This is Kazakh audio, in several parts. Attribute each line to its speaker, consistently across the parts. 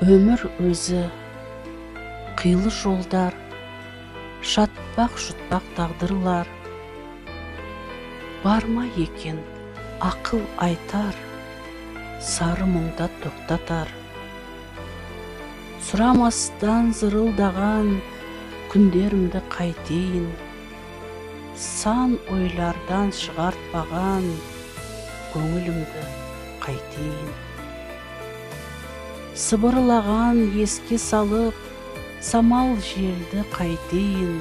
Speaker 1: Өмір өзі, қилы жолдар, шатпақ-жұтпақ тағдырлар. Бар ма екен ақыл айтар, сары мұңда тоқтатар. Сұрамастан зырылдаған күндерімді қайтейін, сан ойлардан шығартпаған көңілімді қайтейін. Сыбырлаған еске салып, самал желді қайтейін.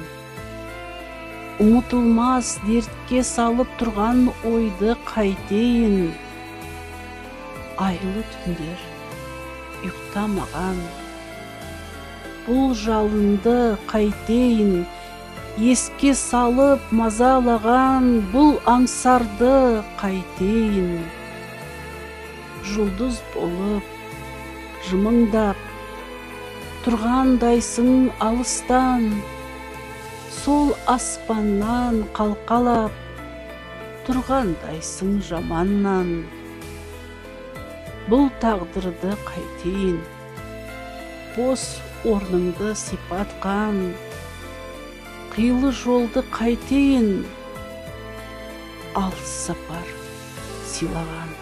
Speaker 1: Ұмытылмас дертке салып тұрған ойды қайтейін. Айлы түндер ұйықтамаған, бұл жалынды қайтейін. Еске салып мазалаған бұл аңсарды қайтейін. Жұлдыз болып жымыңдап тұрғандайсың алыстан, сол аспаннан қалқалап тұрғандайсың жаманнан. Бұл тағдырды қайтейін, бос орныңды сипатқан, қилы жолды қайтейін, алыс сапар сыйлаған.